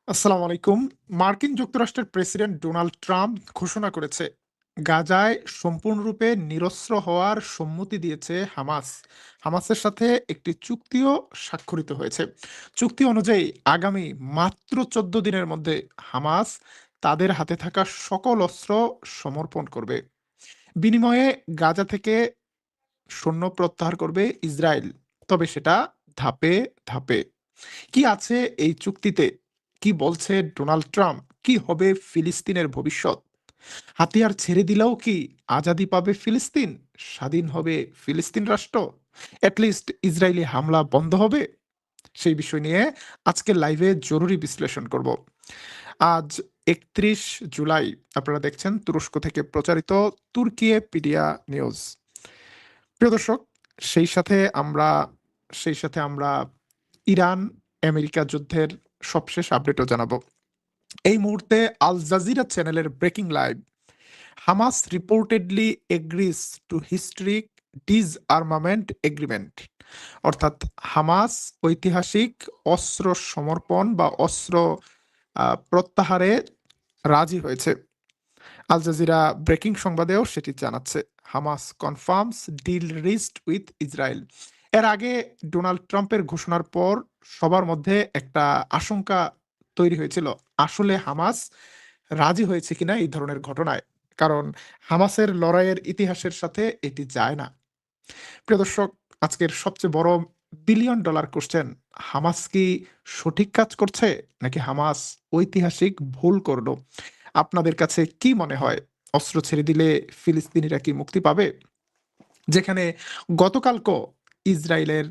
আসসালামু আলাইকুম। মার্কিন যুক্তরাষ্ট্রের প্রেসিডেন্ট ডোনাল্ড ট্রাম্প ঘোষণা করেছে, গাজায় সম্পূর্ণরূপে নিরস্ত্র হওয়ার সম্মতি দিয়েছে হামাস। হামাসের সাথে একটি চুক্তিও স্বাক্ষরিত হয়েছে। চুক্তি অনুযায়ী আগামী মাত্র ১৪ দিনের মধ্যে হামাস তাদের হাতে থাকা সকল অস্ত্র সমর্পণ করবে। বিনিময়ে গাজা থেকে সৈন্য প্রত্যাহার করবে ইসরায়েল। তবে সেটা ধাপে ধাপে। কি আছে এই চুক্তিতে? কি বলছে ডোনাল্ড ট্রাম্প? কি হবে ফিলিস্তিনের ভবিষ্যৎ? হাতিয়ার ছেড়ে দিলেও কি আজাদি পাবে ফিলিস্তিন? স্বাধীন হবে ফিলিস্তিন রাষ্ট্র? লিস্ট ইসরায়েলি হামলা বন্ধ হবে? সেই বিষয় নিয়ে আজকের লাইভে জরুরি বিশ্লেষণ করব। আজ ৩১ জুলাই। আপনারা দেখছেন তুরস্ক থেকে প্রচারিত তুর্কিয়ে পিডিয়া নিউজ। প্রিয় দর্শক, সেই সাথে আমরা সেই সাথে আমরা ইরান আমেরিকা যুদ্ধের সবশেষ আপডেটও জানাবো। এই মুহূর্তে আল জাজিরা চ্যানেলের breaking live. Hamas reportedly agrees to historic disarmament agreement. অর্থাৎ হামাস ঐতিহাসিক অস্ত্র সমর্পণ বা অস্ত্র প্রত্যাহারে রাজি হয়েছে। আল জাজিরা ব্রেকিং সংবাদেও সেটি জানাচ্ছে। Hamas confirms deal reached with Israel. এর আগে ডোনাল্ড ট্রাম্পের ঘোষণার পর সবার মধ্যে একটা আশঙ্কা তৈরি হয়েছিল, আসলে হামাস রাজি হয়েছে কিনা এই ধরনের ঘটনায়। কারণ হামাসের লড়াইয়ের ইতিহাসের সাথে এটি যায় না। প্রিয় দর্শক, আজকের সবচেয়ে বড় বিলিয়ন ডলার কোশ্চেন, হামাস কি সঠিক কাজ করছে নাকি হামাস ঐতিহাসিক ভুল করলো? আপনাদের কাছে কি মনে হয়? অস্ত্র ছেড়ে দিলে ফিলিস্তিনিরা কি মুক্তি পাবে? যেখানে গতকালকে ইসরায়েলের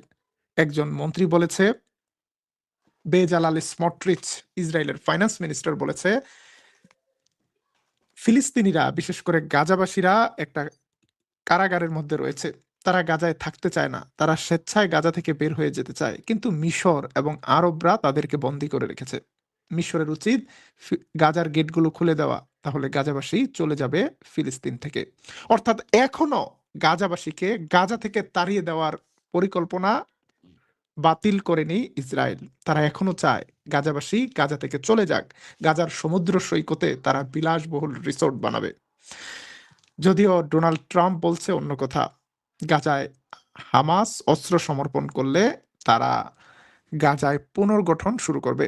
একজন মন্ত্রী বলেছে, বেজালাল স্মট্রিচ, ইসরায়েলের ফাইন্যান্স মিনিস্টার বলেছে, ফিলিস্তিনিরা বিশেষ করে গাজাবাসীরা একটা কারাগারের মধ্যে রয়েছে। তারা গাজায় থাকতে চায় না। তারা স্বেচ্ছায় গাজা থেকে বের হয়ে যেতে চায়। কিন্তু মিশর এবং আরবরা তাদেরকে বন্দী করে রেখেছে। মিশরের উচিত গাজার গেটগুলো খুলে দেওয়া। তাহলে গাজাবাসী চলে যাবে ফিলিস্তিন থেকে। অর্থাৎ এখনো গাজাবাসীকে গাজা থেকে তাড়িয়ে দেওয়ার পরিকল্পনা বাতিল করেনি ইসরায়েল। তারা এখনো চায় গাজাবাসী গাজা থেকে চলে যাক। গাজার সমুদ্র সৈকতে তারা বিলাসবহুল রিসোর্ট বানাবে। যদিও ডোনাল্ড ট্রাম্প বলছে অন্য কথা। গাজায় হামাস অস্ত্র সমর্পণ করলে তারা গাজায় পুনর্গঠন শুরু করবে।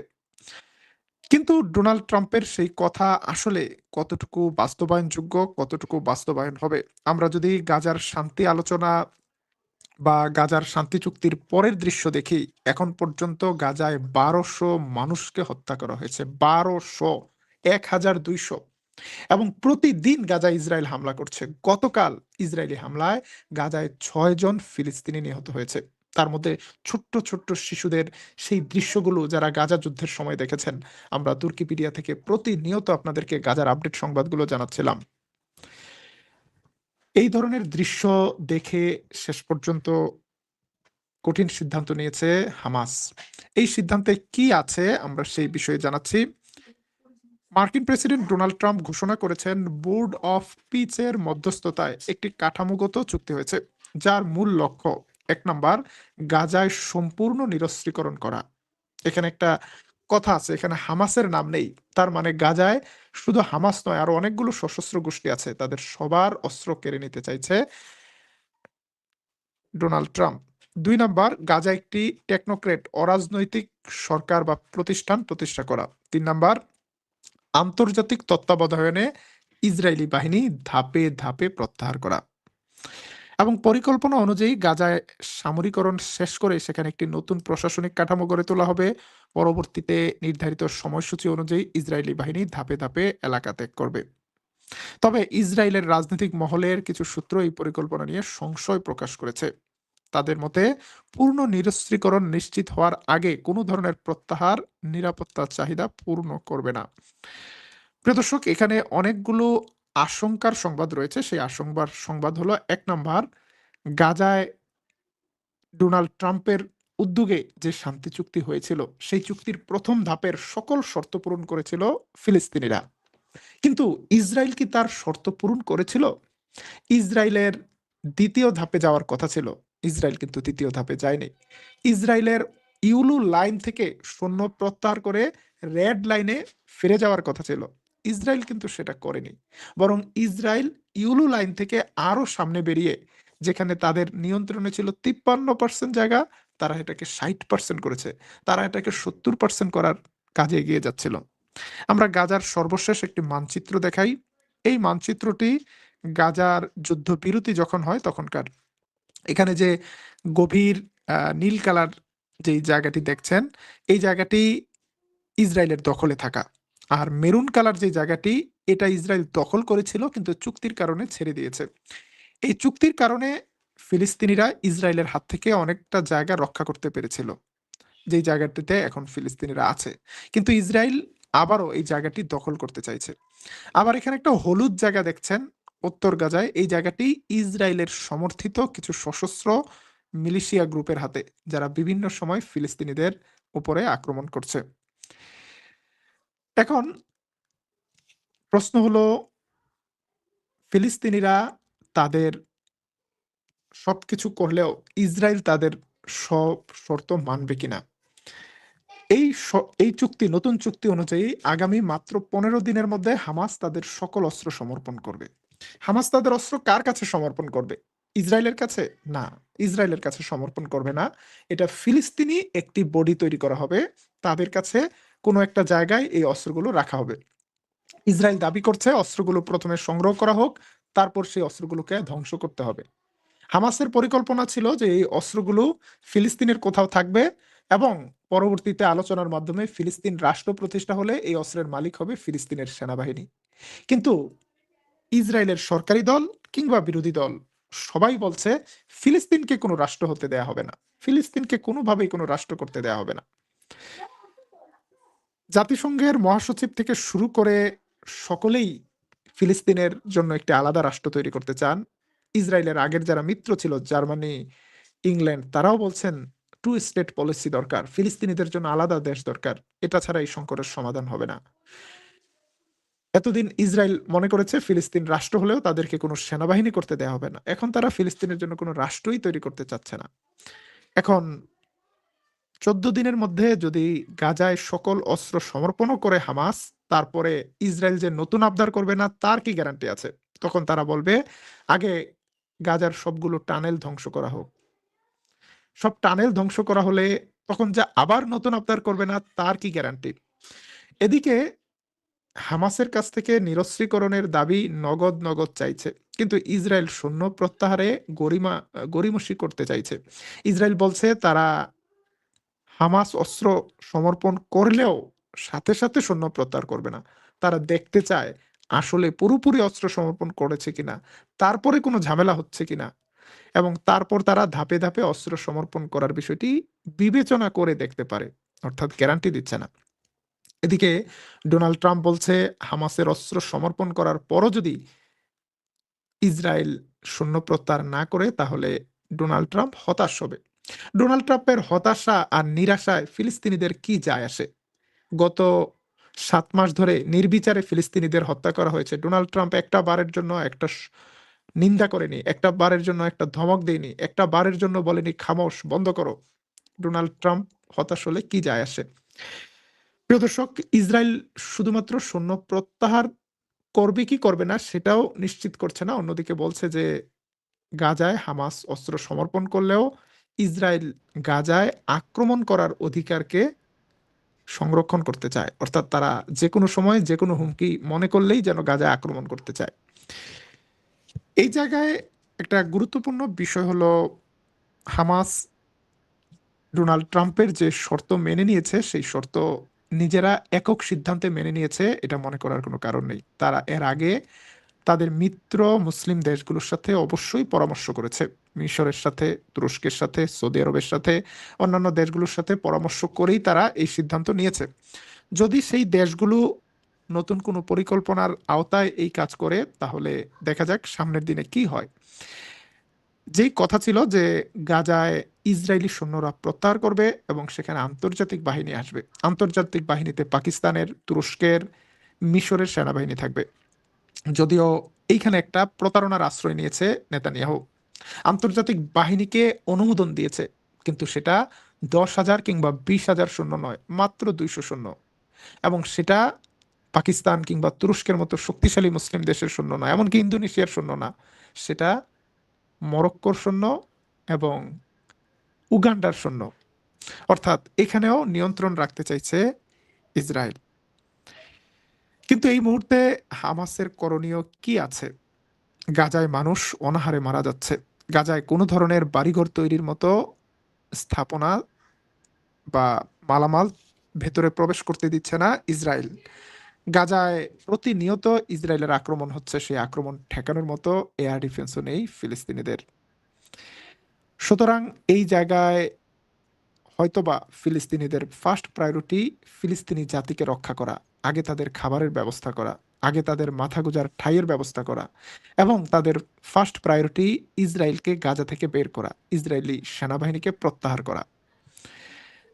কিন্তু ডোনাল্ড ট্রাম্পের সেই কথা আসলে কতটুকু বাস্তবায়নযোগ্য, কতটুকু বাস্তবায়ন হবে? আমরা যদি গাজার শান্তি আলোচনা বা গাজার শান্তি চুক্তির পরের দৃশ্য দেখি, এখন পর্যন্ত গাজায় ১২০০ মানুষকে হত্যা করা হয়েছে। ১২০০, ১,২০০। এবং প্রতিদিন গাজায় ইসরায়েল হামলা করছে। গতকাল ইসরায়েলি হামলায় গাজায় ৬ জন ফিলিস্তিনি নিহত হয়েছে। তার মধ্যে ছোট্ট, ছোট্ট শিশুদের সেই দৃশ্যগুলো যারা গাজা যুদ্ধের সময় দেখেছেন, আমরা তুর্কিপিডিয়া থেকে প্রতিনিয়ত আপনাদেরকে গাজার আপডেট সংবাদগুলো জানাচ্ছিলাম। এই ধরনের দৃশ্য দেখে শেষ পর্যন্ত কঠিন সিদ্ধান্ত নিয়েছে হামাস। এই সিদ্ধান্তে কি আছে আমরা সেই বিষয়ে জানাচ্ছি। মার্কিন প্রেসিডেন্ট ডোনাল্ড ট্রাম্প ঘোষণা করেছেন, বোর্ড অফ পিচের মধ্যস্থতায় একটি কাঠামোগত চুক্তি হয়েছে, যার মূল লক্ষ্য ১ নাম্বার, গাজায় সম্পূর্ণ নিরস্ত্রীকরণ করা। এখানে একটা কথা আছে, এখানে হামাসের নাম নেই। তার মানে গাজায় শুধু হামাস নয়, আরো অনেকগুলো সশস্ত্র গোষ্ঠী আছে, তাদের সবার অস্ত্র কেড়ে নিতে চাইছে ডোনাল্ড ট্রাম্প। ২ নাম্বার, গাজা একটি টেকনোক্রেট অরাজনৈতিক সরকার বা প্রতিষ্ঠান প্রতিষ্ঠা করা। ৩ নাম্বার, আন্তর্জাতিক তত্ত্বাবধানে ইসরায়েলি বাহিনী ধাপে ধাপে প্রত্যাহার করা। এবং পরিকল্পনা অনুযায়ী গাজায় সামরিকরণ শেষ করে সেখানে একটি নতুন প্রশাসনিক কাঠামো গড়ে তোলা হবে। পরবর্তীতে নির্ধারিত সময়সূচি অনুযায়ী ইসরায়েলি বাহিনী ধাপে ধাপে এলাকা ত্যাগ করবে। তবে ইসরায়েলের রাজনৈতিক মহলের কিছু সূত্র এই পরিকল্পনা নিয়ে সংশয় প্রকাশ করেছে। তাদের মতে, পূর্ণ নিরস্ত্রীকরণ নিশ্চিত হওয়ার আগে কোনো ধরনের প্রত্যাহার নিরাপত্তার চাহিদা পূর্ণ করবে না। প্রিয় দর্শক, এখানে অনেকগুলো আশঙ্কার সংবাদ রয়েছে। সেই আশঙ্কার সংবাদ হলো, ১ নাম্বার, গাজায় ডোনাল্ড ট্রাম্পের উদ্যোগে যে শান্তি চুক্তি হয়েছিল, সেই চুক্তির ১ম ধাপের সকল শর্ত পূরণ করেছিল ফিলিস্তিনিরা। কিন্তু ইসরায়েল কি তার শর্ত পূরণ করেছিল? ইসরায়েলের ২য় ধাপে যাওয়ার কথা ছিল। ইসরায়েল কিন্তু ২য় ধাপে যায়নি। ইসরায়েলের ইউলু লাইন থেকে সৈন্য প্রত্যাহার করে রেড লাইনে ফিরে যাওয়ার কথা ছিল। ইসরায়েল কিন্তু সেটা করেনি। বরং ইসরায়েল ইউলু লাইন থেকে আরো সামনে বেরিয়ে যেখানে তাদের নিয়ন্ত্রণে ছিল 53% জায়গা, তারা এটাকে 60% করেছে। তারা এটাকে 70% করার কাজে এগিয়ে যাচ্ছিল। আমরা গাজার সর্বশেষ একটি মানচিত্র দেখাই। এই মানচিত্রটি গাজার যুদ্ধবিরতি যখন হয় তখনকার। এখানে যে গভীর নীল কালার যেই জায়গাটি দেখছেন, এই জায়গাটি ইসরায়েলের দখলে থাকা। আর মেরুন কালার যে জায়গাটি, এটা ইসরায়েল দখল করেছিল কিন্তু চুক্তির কারণে ছেড়ে দিয়েছে। এই চুক্তির কারণে ফিলিস্তিনিরা ইসরায়েলের হাত থেকে অনেকটা জায়গা রক্ষা করতে পেরেছিল, যেই জায়গাটিতে এখন ফিলিস্তিনিরা আছে। কিন্তু ইসরায়েল আবারও এই জায়গাটি দখল করতে চাইছে। আবার এখানে একটা হলুদ জায়গা দেখছেন উত্তর গাজায়, এই জায়গাটি ইসরায়েলের সমর্থিত কিছু সশস্ত্র মিলিশিয়া গ্রুপের হাতে, যারা বিভিন্ন সময় ফিলিস্তিনিদের উপরে আক্রমণ করছে। এখন প্রশ্ন হলো, ফিলিস্তিনিরা তাদের সবকিছু করলেও ইসরায়েল তাদের সব শর্ত মানবে কিনা। এই চুক্তি, নতুন চুক্তি অনুযায়ী আগামী মাত্র 15 দিনের মধ্যে হামাস তাদের সকল অস্ত্র সমর্পণ করবে। হামাস তাদের অস্ত্র কার কাছে সমর্পণ করবে? ইসরায়েলের কাছে? না, ইসরায়েলের কাছে সমর্পণ করবে না। এটা ফিলিস্তিনি একটি বডি তৈরি করা হবে, তাদের কাছে কোনো একটা জায়গায় এই অস্ত্রগুলো রাখা হবে। ইসরায়েল দাবি করছে অস্ত্রগুলো প্রথমে সংগ্রহ করা হোক, তারপর সেই অস্ত্রগুলোকে ধ্বংস করতে হবে। হামাসের পরিকল্পনা ছিল যে এই অস্ত্রগুলো ফিলিস্তিনের কোথাও থাকবে এবং পরবর্তীতে আলোচনার মাধ্যমে ফিলিস্তিন রাষ্ট্র প্রতিষ্ঠা হলে এই অস্ত্রের মালিক হবে ফিলিস্তিনের সেনাবাহিনী। কিন্তু ইসরায়েলের সরকারি দল কিংবা বিরোধী দল সবাই বলছে ফিলিস্তিনকে কোনো রাষ্ট্র হতে দেয়া হবে না, ফিলিস্তিনকে কোনোভাবেই কোনো রাষ্ট্র করতে দেয়া হবে না। জাতিসংঘের মহাসচিব থেকে শুরু করে সকলেই ফিলিস্তিনের জন্য একটি আলাদা রাষ্ট্র তৈরি করতে চান। ইসরায়েলের আগের যারা মিত্র ছিল, জার্মানি, ইংল্যান্ড, তারাও বলছেন টু স্টেট পলিসি দরকার, ফিলিস্তিনিদের জন্য আলাদা দেশ দরকার, এটা ছাড়া এই সংকটের সমাধান হবে না। এতদিন ইসরায়েল মনে করেছে ফিলিস্তিন রাষ্ট্র হলেও তাদেরকে কোনো সেনাবাহিনী করতে দেয়া হবে না। এখন তারা ফিলিস্তিনের জন্য কোনো রাষ্ট্রই তৈরি করতে চাচ্ছে না। এখন 14 দিনের মধ্যে যদি গাজায় সকল অস্ত্র সমর্পণও করে হামাস, তারপরে ইসরায়েল যে নতুন আবদার করবে না তার কি গ্যারান্টি আছে? তখন তারা বলবে আগে গাজার সবগুলো টানেল ধ্বংস করা হোক। সব টানেল ধ্বংস করা হলে তখন যে আবার নতুন আবদার করবে না তার কি গ্যারান্টি? এদিকে হামাসের কাছ থেকে নিরস্ত্রীকরণের দাবি নগদ নগদ চাইছে, কিন্তু ইসরায়েল সৈন্য প্রত্যাহারে গড়িমসি করতে চাইছে। ইসরায়েল বলছে তারা হামাস অস্ত্র সমর্পণ করলেও সাথে সাথে সৈন্য প্রত্যাহার করবে না। তারা দেখতে চায় আসলে পুরোপুরি অস্ত্র সমর্পণ করেছে কিনা, তারপরে কোনো ঝামেলা হচ্ছে কিনা, এবং তারপর তারা ধাপে ধাপে অস্ত্র সমর্পণ করার বিষয়টি বিবেচনা করে দেখতে পারে, অর্থাৎ গ্যারান্টি দিচ্ছে না। এদিকে ডোনাল্ড ট্রাম্প বলছে হামাসের অস্ত্র সমর্পণ করার পরও যদি ইসরায়েল সৈন্য প্রত্যাহার না করে তাহলে ডোনাল্ড ট্রাম্প হতাশ হবে। ডোনাল্ড ট্রাম্পের হতাশা আর নিরাশায় ফিলিস্তিনিদের কি যায় আসে? গত 7 মাস ধরে নির্বিচারে ফিলিস্তিনিদের হত্যা করা হয়েছে। ডোনাল্ড ট্রাম্প একটা বারের জন্য একটা নিন্দা করেনি, একটা বারের জন্য একটা ধমক দেয়নি, একটা বারের জন্য বলেনি খামোশ, বন্ধ করো। ডোনাল্ড ট্রাম্প হতাশ হলে কি যায় আসে? প্রিয় দর্শক, ইসরায়েল শুধুমাত্র সৈন্য প্রত্যাহার করবে কি করবে না সেটাও নিশ্চিত করছে না। অন্যদিকে বলছে যে গাজায় হামাস অস্ত্র সমর্পণ করলেও ইসরায়েল গাজায় আক্রমণ করার অধিকারকে সংরক্ষণ করতে চায়। অর্থাৎ তারা যেকোনো সময় যেকোনো হুমকি মনে করলেই যেন গাজায় আক্রমণ করতে চায়। এই জায়গায় একটা গুরুত্বপূর্ণ বিষয় হলো, হামাস ডোনাল্ড ট্রাম্পের যে শর্ত মেনে নিয়েছে সেই শর্ত নিজেরা একক সিদ্ধান্তে মেনে নিয়েছে এটা মনে করার কোনো কারণ নেই। তারা এর আগে তাদের মিত্র মুসলিম দেশগুলোর সাথে অবশ্যই পরামর্শ করেছে। মিশরের সাথে, তুরস্কের সাথে, সৌদি আরবের সাথে, অন্যান্য দেশগুলোর সাথে পরামর্শ করেই তারা এই সিদ্ধান্ত নিয়েছে। যদি সেই দেশগুলো নতুন কোনো পরিকল্পনার আওতায় এই কাজ করে তাহলে দেখা যাক সামনের দিনে কি হয়। যেই কথা ছিল যে গাজায় ইসরায়েলি সৈন্যরা প্রত্যাহার করবে এবং সেখানে আন্তর্জাতিক বাহিনী আসবে। আন্তর্জাতিক বাহিনীতে পাকিস্তানের, তুরস্কের, মিশরের সেনাবাহিনী থাকবে। যদিও এইখানে একটা প্রতারণার আশ্রয় নিয়েছে নেতানিয়াহু। আন্তর্জাতিক বাহিনীকে অনুমোদন দিয়েছে, কিন্তু সেটা 10,000 কিংবা 20,000 সৈন্য নয়, মাত্র 200 সৈন্য। এবং সেটা পাকিস্তান কিংবা তুরস্কের মতো শক্তিশালী মুসলিম দেশের সৈন্য না, এমনকি ইন্দোনেশিয়ার সৈন্য না, সেটা মরক্কোর সৈন্য এবং উগান্ডার সৈন্য। অর্থাৎ এখানেও নিয়ন্ত্রণ রাখতে চাইছে ইসরায়েল। কিন্তু এই মুহূর্তে হামাসের করণীয় কি আছে? গাজায় মানুষ অনাহারে মারা যাচ্ছে। গাজায় কোনো ধরনের বাড়িঘর তৈরির মতো স্থাপনা বা মালামাল ভেতরে প্রবেশ করতে দিচ্ছে না ইসরায়েল। গাজায় প্রতিনিয়ত ইসরায়েলের আক্রমণ হচ্ছে, সেই আক্রমণ ঠেকানোর মতো এয়ার ডিফেন্সও নেই ফিলিস্তিনিদের। সুতরাং এই জায়গায় হয়তোবা ফিলিস্তিনিদের ফার্স্ট প্রায়োরিটি ফিলিস্তিনি জাতিকে রক্ষা করা, আগে তাদের খাবারের ব্যবস্থা করা, আগে তাদের মাথা গোঁজার ঠাঁইয়ের ব্যবস্থা করা, এবং তাদের ফার্স্ট প্রায়োরিটি ইসরায়েলকে গাজা থেকে বের করা, ইসরায়েলি সেনাবাহিনীকে প্রত্যাহার করা,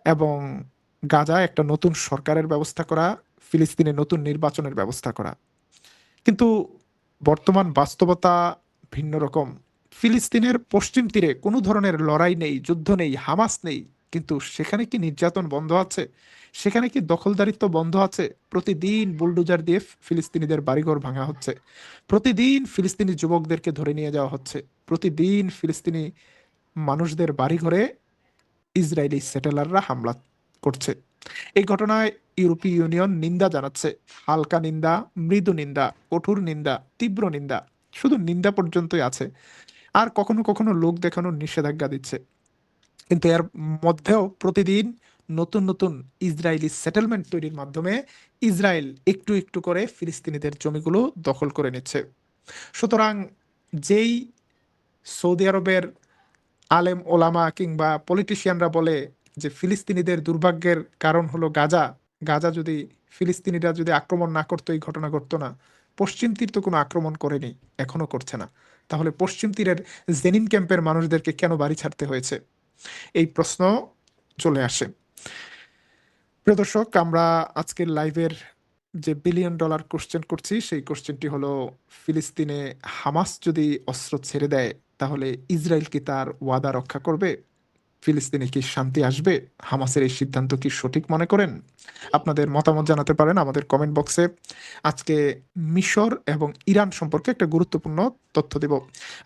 এবং গাজায় একটা নতুন সরকারের ব্যবস্থা করা, ফিলিস্তিনে নতুন নির্বাচনের ব্যবস্থা করা। কিন্তু বর্তমান বাস্তবতা ভিন্ন রকম। ফিলিস্তিনের পশ্চিম তীরে কোনো ধরনের লড়াই নেই, যুদ্ধ নেই, হামাস নেই, কিন্তু সেখানে কি নির্যাতন বন্ধ আছে? সেখানে কি দখলদারিত্ব বন্ধ আছে? প্রতিদিন বুলডোজার দিয়ে ফিলিস্তিনিদের বাড়িঘর ভাঙা হচ্ছে, প্রতিদিন ফিলিস্তিনি যুবকদেরকে ধরে নিয়ে যাওয়া হচ্ছে, প্রতিদিন ফিলিস্তিনি মানুষদের বাড়িঘরে ইসরায়েলি সেটেলাররা হামলা করছে। এই ঘটনায় ইউরোপীয় ইউনিয়ন নিন্দা জানাচ্ছে। হালকা নিন্দা, মৃদু নিন্দা, কঠোর নিন্দা, তীব্র নিন্দা, শুধু নিন্দা পর্যন্তই আছে। আর কখনো কখনো লোক দেখানোর নিষেধাজ্ঞা দিচ্ছে। কিন্তু এর মধ্যেও প্রতিদিন নতুন নতুন ইসরায়েলি সেটেলমেন্ট তৈরির মাধ্যমে ইসরায়েল একটু একটু করে ফিলিস্তিনিদের জমিগুলো দখল করে নিচ্ছে। সুতরাং যেই সৌদি আরবের আলেম ওলামা কিংবা পলিটিশিয়ানরা বলে যে ফিলিস্তিনিদের দুর্ভাগ্যের কারণ হলো গাজা, গাজা যদি ফিলিস্তিনিরা যদি আক্রমণ না করতো এই ঘটনা ঘটতো না, পশ্চিম তীর তো কোনো আক্রমণ করেনি, এখনো করছে না, তাহলে পশ্চিম তীরের জেনিন ক্যাম্পের মানুষদেরকে কেন বাড়ি ছাড়তে হয়েছে? এই প্রশ্ন চলে আসে। প্রিয় দর্শক, আমরা আজকের লাইভের যে বিলিয়ন ডলার কোশ্চেন করছি সেই কোশ্চেনটি হলো, ফিলিস্তিনে হামাস যদি অস্ত্র ছেড়ে দেয় তাহলে ইসরায়েল কি তার ওয়াদা রক্ষা করবে? ফিলিস্তিনে কি শান্তি আসবে? হামাসের এই সিদ্ধান্ত কি সঠিক মনে করেন? আপনাদের মতামত জানাতে পারেন আমাদের কমেন্ট বক্সে। আজকে মিশর এবং ইরান সম্পর্কে একটা গুরুত্বপূর্ণ তথ্য দেব।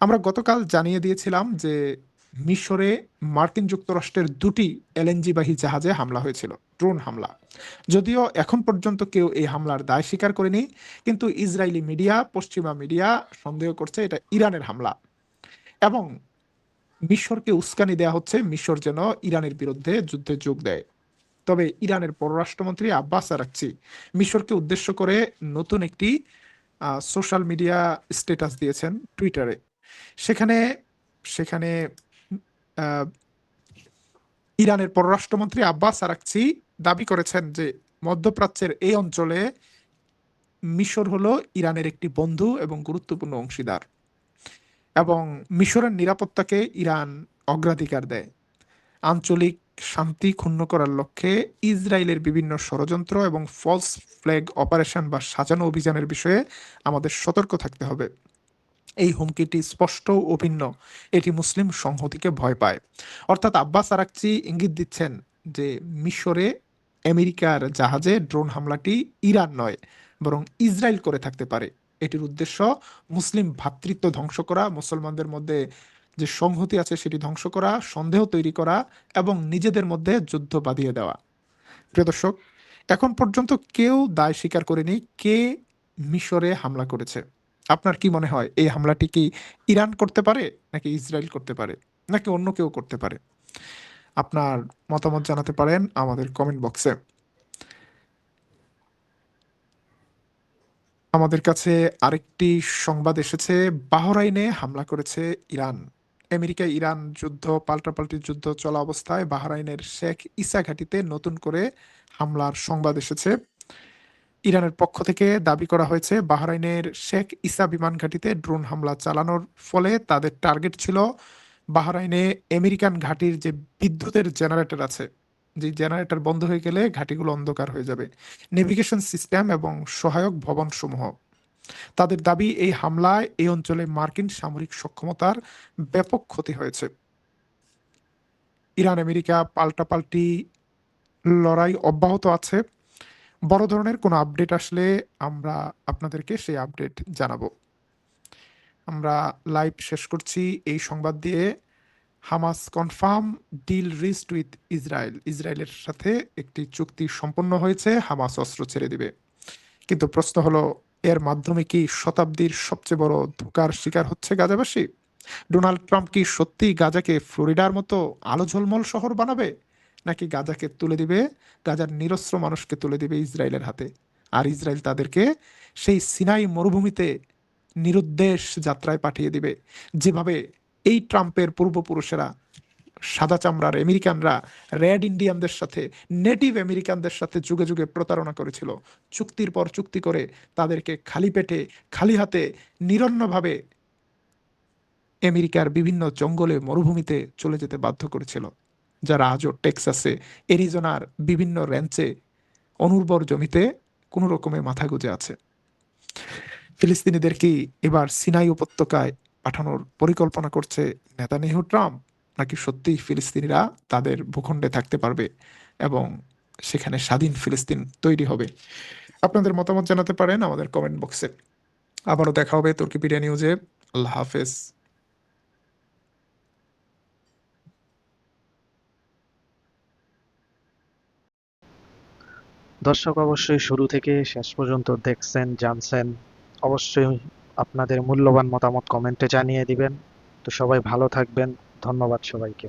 আমরা গতকাল জানিয়ে দিয়েছিলাম যে মিশরে মার্কিন যুক্তরাষ্ট্রের দুটি এলএনজিবাহী জাহাজে হামলা হয়েছিল, ড্রোন হামলা। যদিও এখন পর্যন্ত কেউ এই হামলার দায় স্বীকার করেনি, কিন্তু ইসরায়েলি মিডিয়া, পশ্চিমা মিডিয়া সন্দেহ করছে এটা ইরানের হামলা, এবং মিশরকে উস্কানি দেয়া হচ্ছে মিশর যেন ইরানের বিরুদ্ধে যুদ্ধে যোগ দেয়। তবে ইরানের পররাষ্ট্রমন্ত্রী আব্বাস আরাকচি মিশরকে উদ্দেশ্য করে নতুন একটি সোশ্যাল মিডিয়া স্ট্যাটাস দিয়েছেন টুইটারে। সেখানে সেখানে আহ, ইরানের পররাষ্ট্রমন্ত্রী আব্বাস আরাকচি দাবি করেছেন যে মধ্যপ্রাচ্যের এই অঞ্চলে মিশর হলো ইরানের একটি বন্ধু এবং গুরুত্বপূর্ণ অংশীদার, এবং মিশরের নিরাপত্তাকে ইরান অগ্রাধিকার দেয়। আঞ্চলিক শান্তি ক্ষুণ্ণ করার লক্ষ্যে ইসরায়েলের বিভিন্ন ষড়যন্ত্র এবং ফলস ফ্ল্যাগ অপারেশন বা সাজানো অভিযানের বিষয়ে আমাদের সতর্ক থাকতে হবে। এই হুমকিটি স্পষ্ট ও অভিন্ন, এটি মুসলিম সংহতিকে ভয় পায়। অর্থাৎ আব্বাস আরাকচি ইঙ্গিত দিচ্ছেন যে মিশরে আমেরিকার জাহাজে ড্রোন হামলাটি ইরান নয়, বরং ইসরায়েল করে থাকতে পারে। এটির উদ্দেশ্য মুসলিম ভ্রাতৃত্ব ধ্বংস করা, মুসলমানদের মধ্যে যে সংহতি আছে সেটি ধ্বংস করা, সন্দেহ তৈরি করা এবং নিজেদের মধ্যে যুদ্ধ বাঁধিয়ে দেওয়া। প্রিয় দর্শক, এখন পর্যন্ত কেউ দায় স্বীকার করেনি কে মিশরে হামলা করেছে। আপনার কি মনে হয় এই হামলাটি কি ইরান করতে পারে, নাকি ইসরায়েল করতে পারে, নাকি অন্য কেউ করতে পারে? আপনার মতামত জানাতে পারেন আমাদের কমেন্ট বক্সে। আমাদের কাছে আরেকটি সংবাদ এসেছে, বাহরাইনে হামলা করেছে ইরান। আমেরিকা ইরান যুদ্ধ, পাল্টাপাল্টি যুদ্ধ চলা অবস্থায় বাহরাইনের শেখ ইসা ঘাঁটিতে নতুন করে হামলার সংবাদ এসেছে। ইরানের পক্ষ থেকে দাবি করা হয়েছে বাহরাইনের শেখ ইসা বিমান ঘাঁটিতে ড্রোন হামলা চালানোর ফলে তাদের টার্গেট ছিল বাহরাইনে আমেরিকান ঘাঁটির যে বিদ্যুতের জেনারেটর আছে, যে জেনারেটর বন্ধ হয়ে গেলে ঘাঁটিগুলো অন্ধকার হয়ে যাবে, নেভিগেশন সিস্টেম এবং সহায়ক ভবন সমূহ। তাদের দাবি এই হামলায় এই অঞ্চলে মার্কিন সামরিক সক্ষমতার ব্যাপক ক্ষতি হয়েছে। ইরান আমেরিকা পাল্টাপাল্টি লড়াই অব্যাহত আছে। বড় ধরনের কোনো আপডেট আসলে আমরা আপনাদেরকে সেই আপডেট জানাবো। আমরা লাইভ শেষ করছি এই সংবাদ দিয়ে। Hamas confirm deal reached with Israel. ইসরায়েলের সাথে একটি চুক্তি সম্পন্ন হয়েছে, হামাস অস্ত্র ছেড়ে দিবে। কিন্তু প্রশ্ন হলো, এর মাধ্যমে কি শতাব্দীর সবচেয়ে বড় ধোঁকার শিকার হচ্ছে গাজাবাসী? ডোনাল্ড ট্রাম্প কি সত্যি গাজাকে ফ্লোরিডার মতো আলো ঝলমল শহর বানাবে, নাকি গাজাকে তুলে দিবে, গাজার নিরস্ত্র মানুষকে তুলে দিবে ইসরায়েলের হাতে? আর ইসরায়েল তাদেরকে সেই সিনাই মরুভূমিতে নিরুদ্দেশ যাত্রায় পাঠিয়ে দিবে, যেভাবে এই ট্রাম্পের পূর্বপুরুষেরা, সাদা চামড়ার আমেরিকানরা রেড ইন্ডিয়ানদের সাথে, নেটিভ আমেরিকানদের সাথে যুগে যুগে প্রতারণা করেছিল। চুক্তির পর চুক্তি করে তাদেরকে খালি পেটে, খালি হাতে, নিরন্নভাবে আমেরিকার বিভিন্ন জঙ্গলে মরুভূমিতে চলে যেতে বাধ্য করেছিল, যারা আজও টেক্সাসে, এরিজোনার বিভিন্ন র্যাঞ্চে, অনুর্বর জমিতে কোনো রকমে মাথা গুঁজে আছে। ফিলিস্তিনিদের কি এবার সিনাই উপত্যকায় পাঠানোর পরিকল্পনা করছে নেতানিয়াহু ট্রাম্প, নাকি সত্যিই ফিলিস্তিনিরা তাদের ভূখণ্ডে থাকতে পারবে এবং সেখানে স্বাধীন ফিলিস্তিন তৈরি হবে? আপনাদের মতামত জানাতে পারেন আমাদের কমেন্ট বক্সে। আবারও দেখা হবে তুর্কিপিডিয়া নিউজে। আল্লাহ হাফেজ। দর্শক অবশ্যই শুরু থেকে শেষ পর্যন্ত দেখছেন, জানছেন। অবশ্যই আপনাদের মূল্যবান মতামত কমেন্টে জানিয়ে দিবেন। তো সবাই ভালো থাকবেন। ধন্যবাদ সবাইকে।